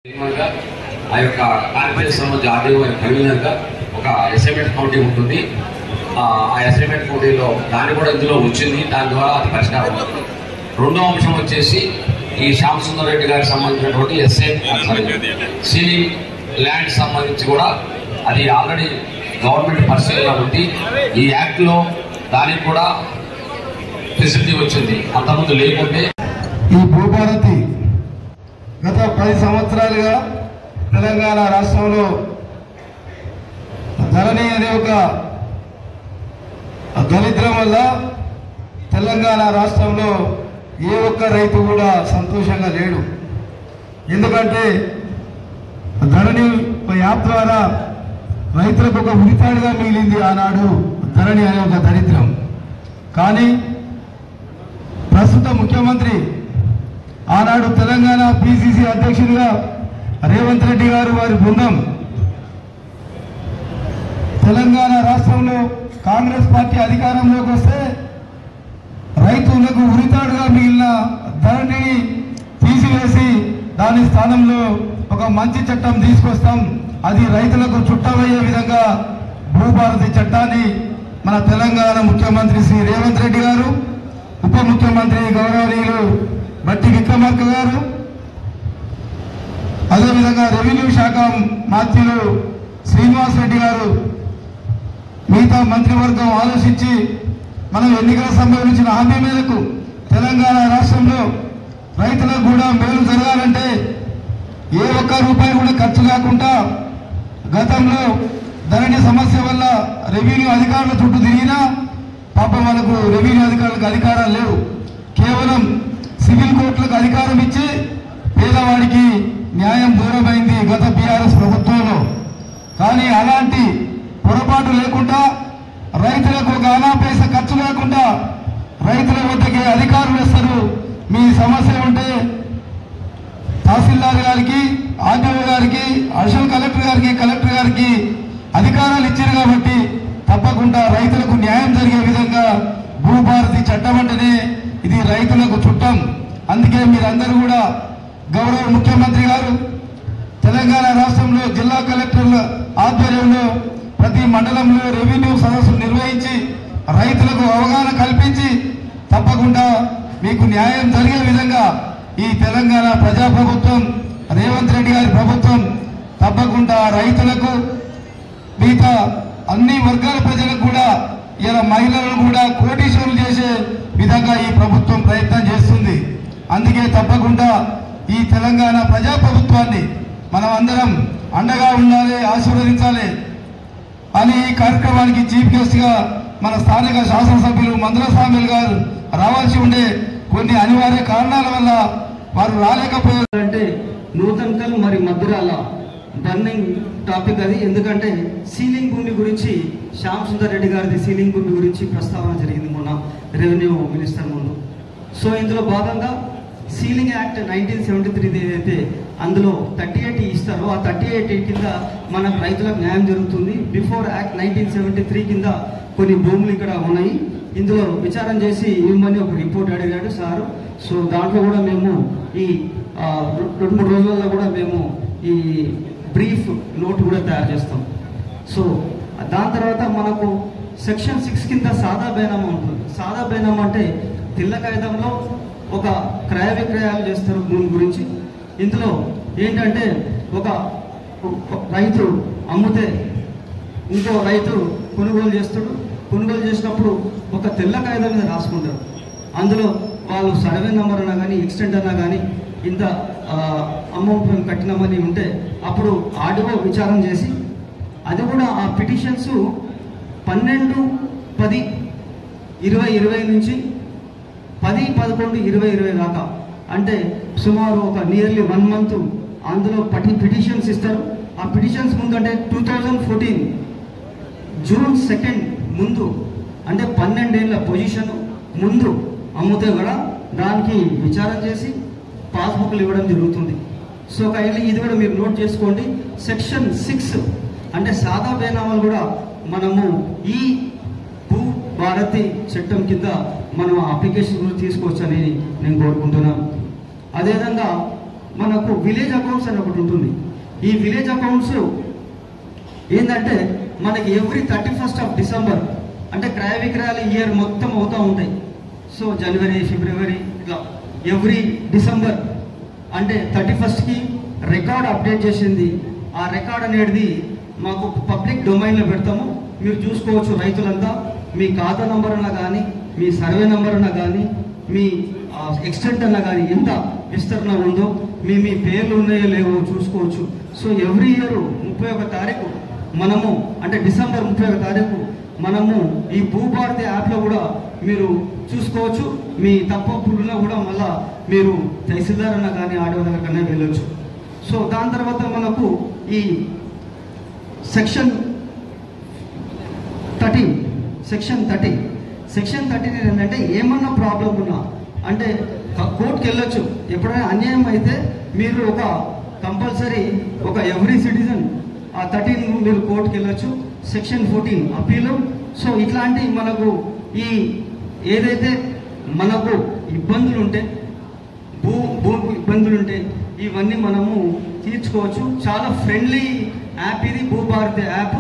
ఆ యొక్క కాన్ఫరెన్స్ సంబంధించి ఆర్డీఓ కన్వీనర్గా ఒక అసైన్మెంట్ కమిటీ ఉంటుంది. ఆ అసైన్మెంట్ కమిటీలో దాన్ని కూడా ఇందులో వచ్చింది. దాని ద్వారా అది పరిష్కారం అవుతుంది. రెండో అంశం వచ్చేసి ఈ శ్యామ్ సుందర్ రెడ్డి గారికి సంబంధించినటువంటి సీలింగ్ ల్యాండ్ సంబంధించి కూడా అది ఆల్రెడీ గవర్నమెంట్ పరిశీలన ఉంది. ఈ యాక్ట్లో దానికి కూడా ఫెసిలిటీ వచ్చింది, అంతకుముందు లేకుంటే. ఈ భూభారతి గత 10 సంవత్సరాలుగా తెలంగాణ రాష్ట్రంలో ధరణి అనే ఒక దరిద్రం వల్ల తెలంగాణ రాష్ట్రంలో ఏ ఒక్క రైతు కూడా సంతోషంగా లేడు. ఎందుకంటే ధరణి యాప్ ద్వారా రైతులకు ఒక ఉరితాడుగా మిగిలింది ఆనాడు ధరణి అనే ఒక దరిద్రం. కానీ ప్రస్తుత ముఖ్యమంత్రి ఆనాడు తెలంగాణ పిసిసి అధ్యక్షుడిగా రేవంత్ రెడ్డి గారు వారి బృందం తెలంగాణ రాష్ట్రంలో కాంగ్రెస్ పార్టీ అధికారంలోకి వస్తే రైతులకు ఉరితాడుగా మిగిలిన ధరణిని తీసివేసి దాని స్థానంలో ఒక మంచి చట్టం తీసుకొస్తాం, అది రైతులకు చుట్టమయ్యే విధంగా భూభారతి చట్టాన్ని మన తెలంగాణ ముఖ్యమంత్రి శ్రీ రేవంత్ రెడ్డి గారు, ఉప ముఖ్యమంత్రి గౌరవనీయులు బట్టి విక్రమార్క గారు, అదేవిధంగా రెవెన్యూ శాఖ మంత్రులు శ్రీనివాస్ రెడ్డి గారు, మిగతా మంత్రివర్గం ఆలోచించి మనం ఎన్నికల సంబంధించిన హామీ మేరకు తెలంగాణ రాష్ట్రంలో రైతులకు కూడా మేలు జరగాలంటే ఏ ఒక్క రూపాయి కూడా ఖర్చు కాకుండా గతంలో ధరణి సమస్య వల్ల రెవెన్యూ అధికారుల చుట్టూ తిరిగినా పాపం మనకు రెవెన్యూ అధికారులకు అధికారాలు లేవు. కేవలం సివిల్ కోర్టులకు అధికారం ఇచ్చి పేదవాడికి న్యాయం దూరమైంది గత బీఆర్ఎస్ ప్రభుత్వంలో. కానీ అలాంటి పొరపాటు లేకుండా రైతులకు ఒక ఆనా పైసా ఖర్చు లేకుండా రైతుల వద్దకే అధికారులు ఇస్తారు. మీ సమస్య ఉంటే తహసీల్దార్ గారికి, ఆర్డీఓ గారికి, అడిషనల్ కలెక్టర్ గారికి, కలెక్టర్ గారికి అధికారాలు ఇచ్చారు కాబట్టి తప్పకుండా రైతులకు న్యాయం జరిగే విధంగా భూభారతి చట్టం అంటేనే ఇది రైతులకు చుట్టం. అందుకే మీరందరూ కూడా గౌరవ ముఖ్యమంత్రి గారు తెలంగాణ రాష్ట్రంలో జిల్లా కలెక్టర్ల ఆధ్వర్యంలో ప్రతి మండలంలో రెవెన్యూ సదస్సులు నిర్వహించి రైతులకు అవగాహన కల్పించి తప్పకుండా మీకు న్యాయం జరిగే విధంగా ఈ తెలంగాణ ప్రజాప్రభుత్వం రేవంత్ రెడ్డి గారి ప్రభుత్వం తప్పకుండా రైతులకు మిగతా అన్ని వర్గాల ప్రజలకు కూడా ఇలా మహిళలను కూడా కోటీశ్వరులు చేసే విధంగా ఈ ప్రభుత్వం ప్రయత్నం చేస్తుంది. అందుకే తప్పకుండా ఈ తెలంగాణ ప్రజాప్రభుత్వాన్ని మనం అందరం అండగా ఉండాలి, ఆశీర్వదించాలి అని ఈ కార్యక్రమానికి చీఫ్ గెస్ట్ గా మన స్థానిక శాసనసభ్యులు మందులస్వామి గారు రావాల్సి ఉండే కొన్ని అనివార్య కారణాల వల్ల వారు రాలేకపోయారంటే నూతన్కల్ మరి మధురాల బర్నింగ్ టాపిక్ అది. ఎందుకంటే సీలింగ్ భూమి గురించి శ్యామ్ సుందర్ రెడ్డి గారిది సీలింగ్ భూమి గురించి ప్రస్తావన జరిగింది మొన్న రెవెన్యూ మినిస్టర్ ముందు. సో ఇందులో భాగంగా సీలింగ్ యాక్ట్ 1973 ఏదైతే అందులో 38 ఇస్తారో ఆ 38 కింద మన రైతులకు న్యాయం జరుగుతుంది. బిఫోర్ యాక్ట్ 1973 కింద కొన్ని భూములు ఇక్కడ ఉన్నాయి. ఇందులో విచారం చేసి ఇవ్వమని ఒక రిపోర్ట్ అడిగాడు సారు. సో దాంట్లో కూడా మేము ఈ 2-3 రోజుల్లో కూడా మేము ఈ బ్రీఫ్ నోట్ కూడా తయారు చేస్తాం. సో దాని తర్వాత మనకు సెక్షన్ 6 కింద సాదా బేనామా ఉంటుంది. సాదా బేనామా అంటే తెల్ల కాగితంలో ఒక క్రయ విక్రయాలు చేస్తారు భూమి గురించి. ఇందులో ఏంటంటే ఒక రైతు అమ్మితే ఇంకో రైతు కొనుగోలు చేస్తాడు. కొనుగోలు చేసినప్పుడు ఒక తెల్ల కాగితం మీద రాసుకుంటారు. అందులో వాళ్ళు సర్వే నెంబర్ అన్నా కానీ ఎక్స్టెంట్ అన్నా కానీ ఇంత అమౌంట్ మేము కట్టినామని ఉంటే అప్పుడు ఆర్డీఓ విచారం చేసి అది కూడా ఆ పిటిషన్స్ 12/10/2020 నుంచి 10/11/2020 దాకా అంటే సుమారు ఒక నియర్లీ 1 మంత్ అందులో పిటిషన్స్ ఇస్తారు. ఆ పిటిషన్స్ ముందు అంటే 2014 జూన్ 2 ముందు అంటే 12 ఏళ్ళ పొజిషన్ ముందు అమ్ముతే కూడా దానికి విచారం చేసి పాస్బుక్లు ఇవ్వడం జరుగుతుంది. సో ఇది కూడా మీరు నోట్ చేసుకోండి. సెక్షన్ 6 అంటే సాదా బేనామాలు కూడా మనము ఈ భూ భారతి చట్టం కింద మనం అప్లికేషన్ కూడా తీసుకోవచ్చని నేను కోరుకుంటున్నాను. అదేవిధంగా మనకు విలేజ్ అకౌంట్స్ అని ఒకటి ఉంటుంది. ఈ విలేజ్ అకౌంట్స్ ఏంటంటే మనకి ఎవ్రీ 31st ఆఫ్ డిసెంబర్ అంటే క్రయ విక్రయాలు ఇయర్ మొత్తం అవుతూ ఉంటాయి. సో జనవరి, ఫిబ్రవరి ఇట్లా ఎవ్రీ డిసెంబర్ అంటే 31st రికార్డ్ అప్డేట్ చేసింది. ఆ రికార్డ్ అనేది మాకు పబ్లిక్ డొమైన్లో పెడతాము. మీరు చూసుకోవచ్చు. రైతులంతా మీ ఖాతా నంబర్ అన్నా కానీ, మీ సర్వే నంబర్ అన్నా కానీ, మీ ఎక్స్టెంట్ అన్నా కానీ ఎంత విస్తరణ ఉందో, మీ పేర్లు ఉన్నాయో లేవో చూసుకోవచ్చు. సో ఎవ్రీ ఇయర్ 31వ తారీఖు మనము అంటే డిసెంబర్ 31వ తారీఖు మనము ఈ భూభారతి యాప్లో కూడా మీరు చూసుకోవచ్చు. మీ తప్పులున్నా కూడా మళ్ళా మీరు తహసీల్దార్ అన్నా కానీ ఆర్డీఓ దగ్గర కన్నా వెళ్ళొచ్చు. సో దాని తర్వాత మనకు ఈ సెక్షన్ 13 ఏంటంటే ఏమన్నా ప్రాబ్లం ఉన్నా అంటే కోర్టుకి వెళ్ళొచ్చు. ఎప్పుడైనా అన్యాయం అయితే మీరు ఒక కంపల్సరీ ఒక ఎవ్రీ సిటిజన్ ఆ 13 మీరు కోర్టుకి వెళ్ళొచ్చు. Section 14 appeal. సో ఇట్లాంటి మనకు ఈ ఏదైతే మనకు ఇబ్బందులు ఉంటే భూ ఇబ్బందులు ఉంటే ఇవన్నీ మనము తీర్చుకోవచ్చు. చాలా ఫ్రెండ్లీ యాప్ ఇది భూభారతి యాప్.